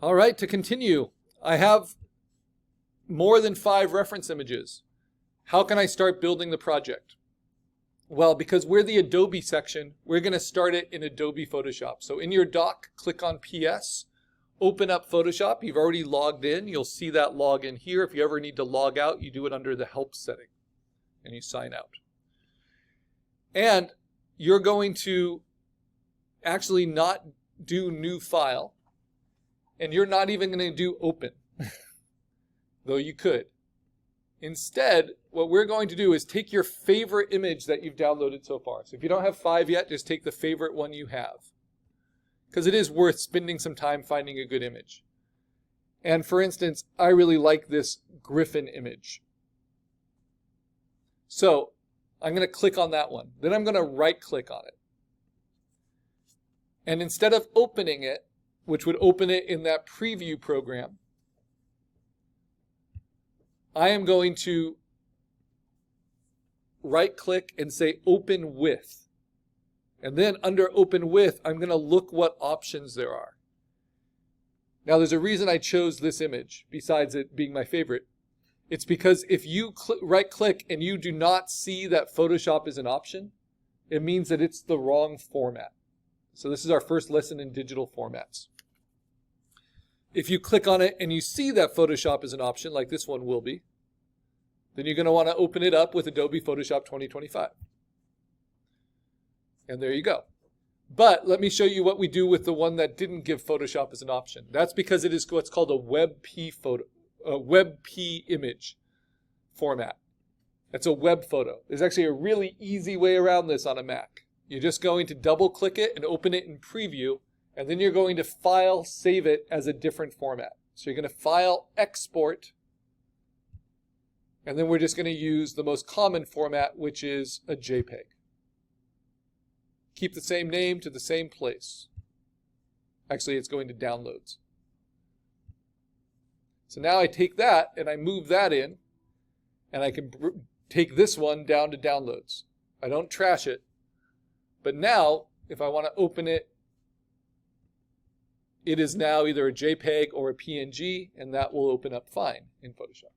All right, to continue, I have more than 5 reference images. How can I start building the project? Well, because we're the Adobe section, we're going to start it in Adobe Photoshop. So in your doc, click on PS, open up Photoshop. You've already logged in. You'll see that login here. If you ever need to log out, you do it under the Help setting, and you sign out. And you're going to actually not do New File, and you're not even going to do Open, though you could. Instead, what we're going to do is take your favorite image that you've downloaded so far. So if you don't have 5 yet, just take the favorite one you have, because it is worth spending some time finding a good image. And for instance, I really like this Griffin image. So I'm going to click on that one. Then I'm going to right-click on it. And instead of opening it, which would open it in that preview program, I am going to right-click and say Open With. And then under Open With, I'm going to look what options there are. Now, there's a reason I chose this image, besides it being my favorite. It's because if you right-click and you do not see that Photoshop is an option, it means that it's the wrong format. So this is our first lesson in digital formats. If you click on it and you see that Photoshop is an option, like this one will be, then you're going to want to open it up with Adobe Photoshop 2025. And there you go. But let me show you what we do with the one that didn't give Photoshop as an option. That's because it is what's called a WebP image format. It's a web photo. There's actually a really easy way around this on a Mac. You're just going to double click it and open it in preview, and then you're going to file, save it as a different format. So you're going to file, export, and then we're just going to use the most common format, which is a JPEG. Keep the same name to the same place. Actually, it's going to downloads. So now I take that and I move that in, and I can take this one down to downloads. I don't trash it, but now if I want to open it, it is now either a JPEG or a PNG, and that will open up fine in Photoshop.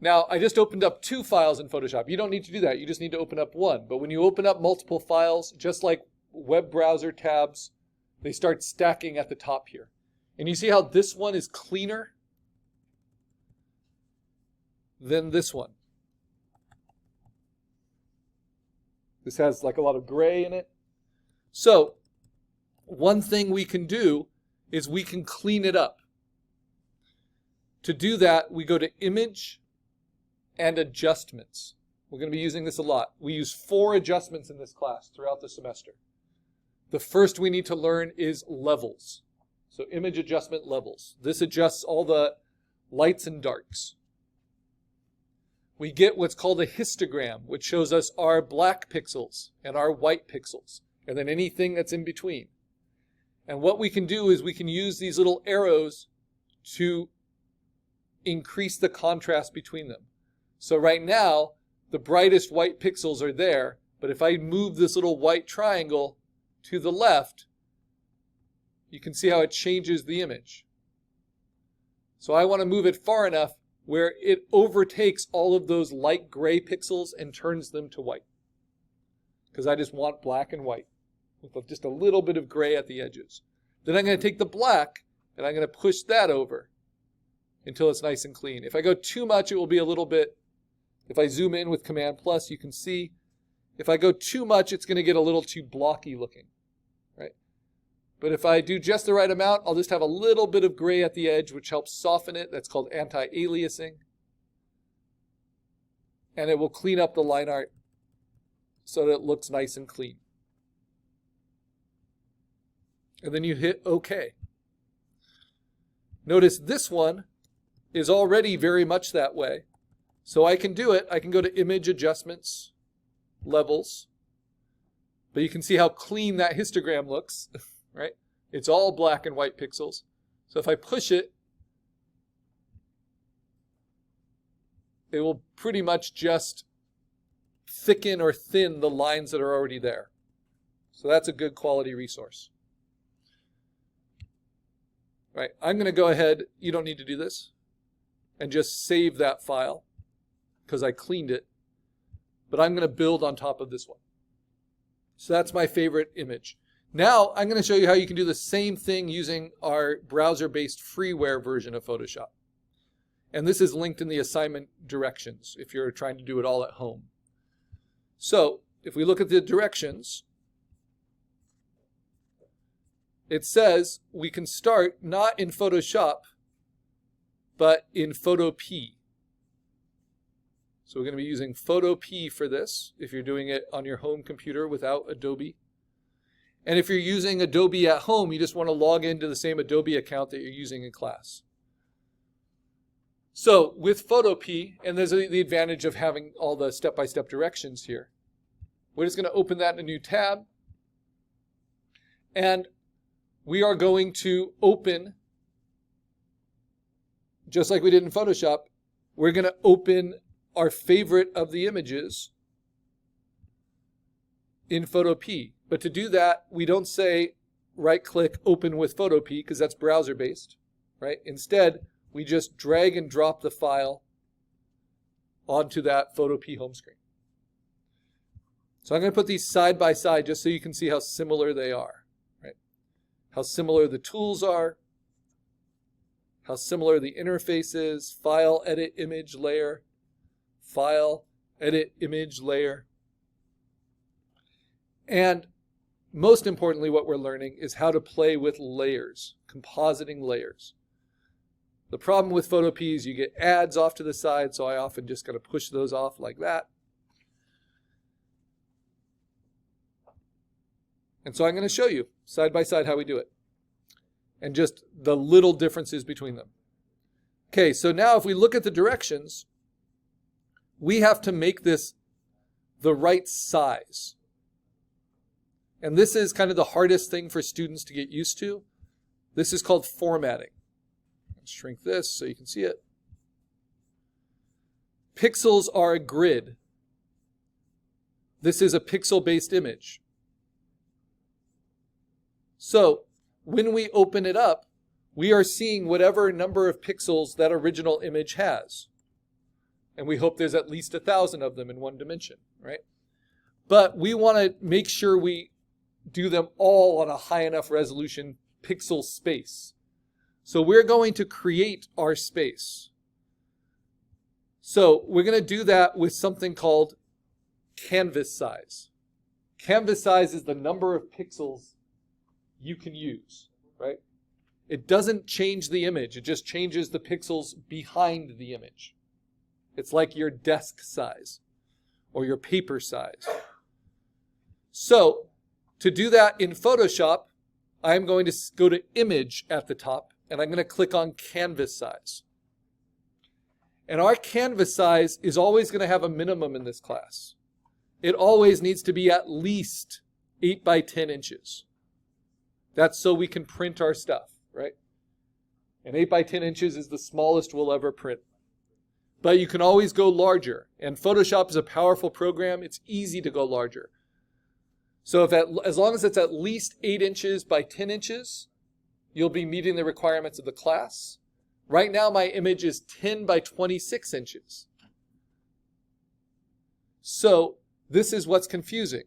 Now, I just opened up 2 files in Photoshop. You don't need to do that. You just need to open up 1. But when you open up multiple files, just like web browser tabs, they start stacking at the top here. And you see how this one is cleaner than this one. This has like a lot of gray in it. So one thing we can do is we can clean it up. To do that, we go to Image and Adjustments. We're going to be using this a lot. We use 4 adjustments in this class throughout the semester. The first we need to learn is levels. So image adjustment levels. This adjusts all the lights and darks. We get what's called a histogram, which shows us our black pixels and our white pixels, and then anything that's in between. And what we can do is we can use these little arrows to increase the contrast between them. So right now, the brightest white pixels are there, but if I move this little white triangle to the left, you can see how it changes the image. So I want to move it far enough where it overtakes all of those light gray pixels and turns them to white. Because I just want black and white with just a little bit of gray at the edges. Then I'm going to take the black and I'm going to push that over until it's nice and clean. If I go too much, it will be a little bit, if I zoom in with Command plus, you can see, if I go too much, it's going to get a little too blocky looking, right? But if I do just the right amount, I'll just have a little bit of gray at the edge, which helps soften it. That's called anti-aliasing. And it will clean up the line art so that it looks nice and clean. And then you hit OK. Notice this one is already very much that way. So I can do it. I can go to Image Adjustments, Levels. But you can see how clean that histogram looks, right? It's all black and white pixels. So if I push it, it will pretty much just thicken or thin the lines that are already there. So that's a good quality resource. Right, I'm going to go ahead, you don't need to do this, and just save that file because I cleaned it. But I'm going to build on top of this one. So that's my favorite image. Now I'm going to show you how you can do the same thing using our browser-based freeware version of Photoshop. And this is linked in the assignment directions if you're trying to do it all at home. So if we look at the directions, it says we can start not in Photoshop, but in Photop. So we're going to be using Photop for this if you're doing it on your home computer without Adobe. And if you're using Adobe at home, you just want to log into the same Adobe account that you're using in class. So with Photop, and there's the advantage of having all the step-by-step directions here, we're just going to open that in a new tab. And we are going to open, just like we did in Photoshop, we're going to open our favorite of the images in Photop. But to do that, we don't say right-click open with Photop because that's browser-based, right? Instead, we just drag and drop the file onto that Photop home screen. So I'm going to put these side by side just so you can see how similar they are, right? How similar the tools are, how similar the interface is, file, edit, image, layer, file, edit, image, layer. And most importantly, what we're learning is how to play with layers, compositing layers. The problem with Photop is you get ads off to the side, so I often just got to push those off like that. And so I'm going to show you side by side how we do it and just the little differences between them. Okay, so now if we look at the directions, we have to make this the right size. And this is kind of the hardest thing for students to get used to. This is called formatting. Let's shrink this so you can see it. Pixels are a grid. This is a pixel-based image. So when we open it up, we are seeing whatever number of pixels that original image has. And we hope there's at least 1,000 of them in one dimension, right? But we want to make sure we do them all on a high enough resolution pixel space. So we're going to create our space. So we're going to do that with something called canvas size. Canvas size is the number of pixels you can use, right? It doesn't change the image. It just changes the pixels behind the image. It's like your desk size or your paper size. So to do that in Photoshop, I'm going to go to Image at the top, and I'm going to click on Canvas Size. And our canvas size is always going to have a minimum in this class. It always needs to be at least 8 by 10 inches. That's so we can print our stuff, right? And 8 by 10 inches is the smallest we'll ever print. But you can always go larger. And Photoshop is a powerful program. It's easy to go larger. So as long as it's at least 8 inches by 10 inches, you'll be meeting the requirements of the class. Right now, my image is 10 by 26 inches. So this is what's confusing.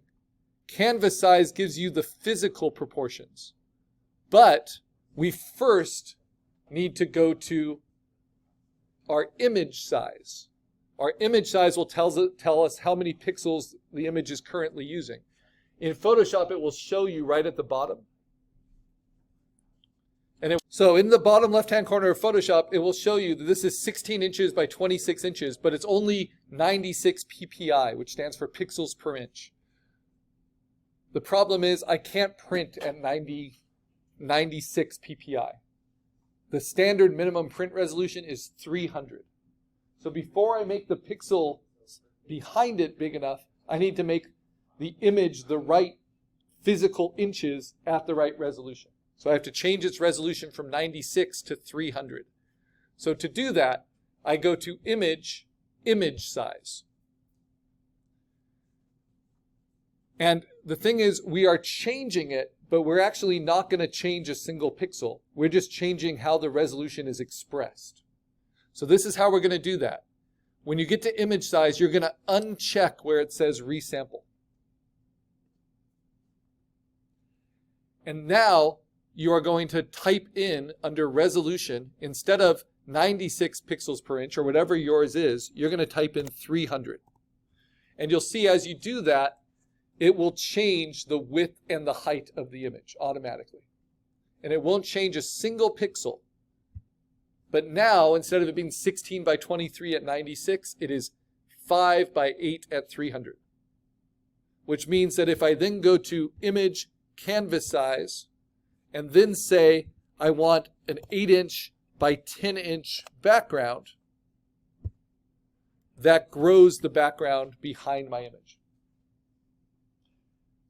Canvas size gives you the physical proportions. But we first need to go to our image size. Our image size will tell us how many pixels the image is currently using. In Photoshop, it will show you right at the bottom. So in the bottom left-hand corner of Photoshop, it will show you that this is 16 inches by 26 inches, but it's only 96 ppi, which stands for pixels per inch. The problem is I can't print at 96 ppi. The standard minimum print resolution is 300. So before I make the pixel behind it big enough, I need to make the image the right physical inches at the right resolution. So I have to change its resolution from 96 to 300. So to do that, I go to Image, Image Size. And the thing is, we are changing it, but we're actually not going to change a single pixel. We're just changing how the resolution is expressed. So this is how we're going to do that. When you get to image size, you're going to uncheck where it says resample. And now you are going to type in under resolution, instead of 96 pixels per inch or whatever yours is, you're going to type in 300. And you'll see as you do that, it will change the width and the height of the image automatically. And it won't change a single pixel. But now, instead of it being 16 by 23 at 96, it is 5 by 8 at 300. Which means that if I then go to image canvas size, and then say I want an 8-inch by 10-inch background, that grows the background behind my image.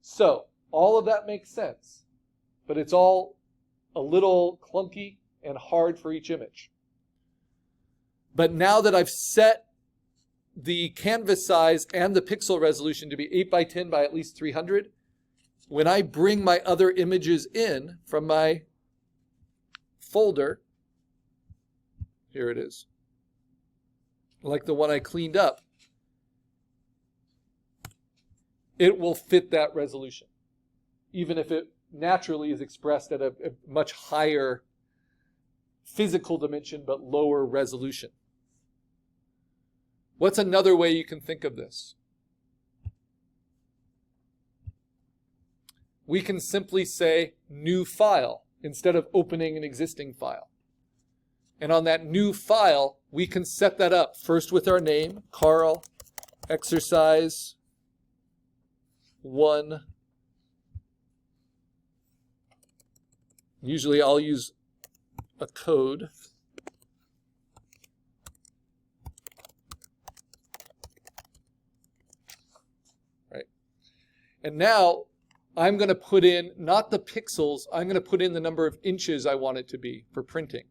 So, all of that makes sense, but it's all a little clunky and hard for each image. But now that I've set the canvas size and the pixel resolution to be 8 by 10 by at least 300, when I bring my other images in from my folder, here it is, like the one I cleaned up, it will fit that resolution, even if it naturally is expressed at a much higher physical dimension but lower resolution. What's another way you can think of this? We can simply say new file instead of opening an existing file. And on that new file, we can set that up first with our name, Karl, exercise 1. Usually I'll use a code. Right. And now I'm going to put in, not the pixels, I'm going to put in the number of inches I want it to be for printing.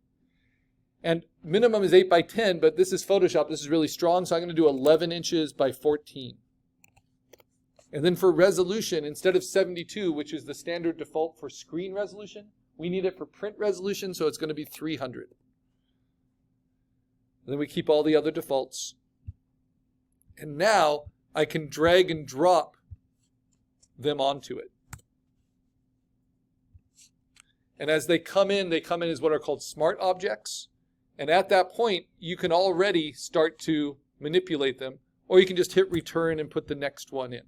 And minimum is 8 by 10, but this is Photoshop. This is really strong, so I'm going to do 11 inches by 14. And then for resolution, instead of 72, which is the standard default for screen resolution, we need it for print resolution, so it's going to be 300. And then we keep all the other defaults. And now I can drag and drop them onto it. And as they come in as what are called smart objects. And at that point, you can already start to manipulate them, or you can just hit return and put the next one in.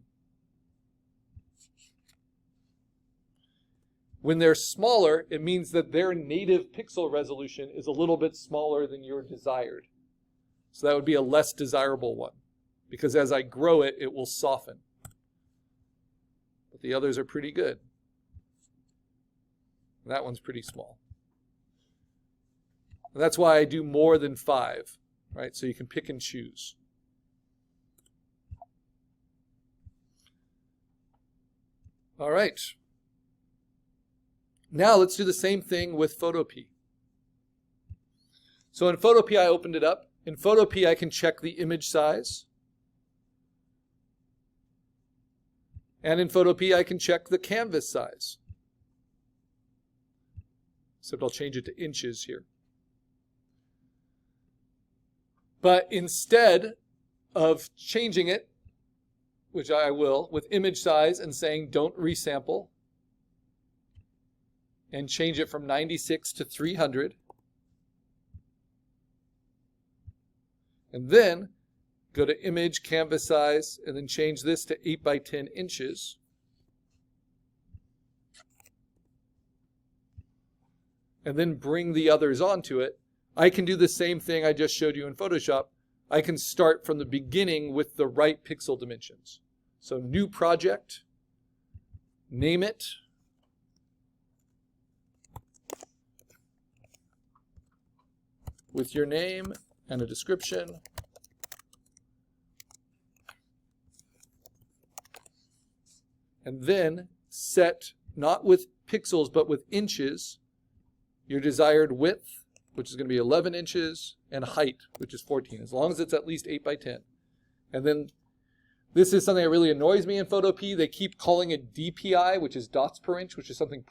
When they're smaller, it means that their native pixel resolution is a little bit smaller than your desired. So that would be a less desirable one, because as I grow it, it will soften. But the others are pretty good. And that one's pretty small. And that's why I do more than 5, right? So you can pick and choose. All right. Now let's do the same thing with Photopea. So in Photopea, I opened it up. In Photopea, I can check the image size. And in Photopea, I can check the canvas size. Except I'll change it to inches here. But instead of changing it, which I will, with image size and saying don't resample, and change it from 96 to 300, and then go to image canvas size and then change this to 8 by 10 inches. And then bring the others onto it. I can do the same thing I just showed you in Photoshop. I can start from the beginning with the right pixel dimensions. So new project, name it, with your name and a description. And then set, not with pixels, but with inches, your desired width, which is going to be 11 inches, and height, which is 14, as long as it's at least 8 by 10. And then This is something that really annoys me in Photo P. They keep calling it DPI, which is dots per inch, which is something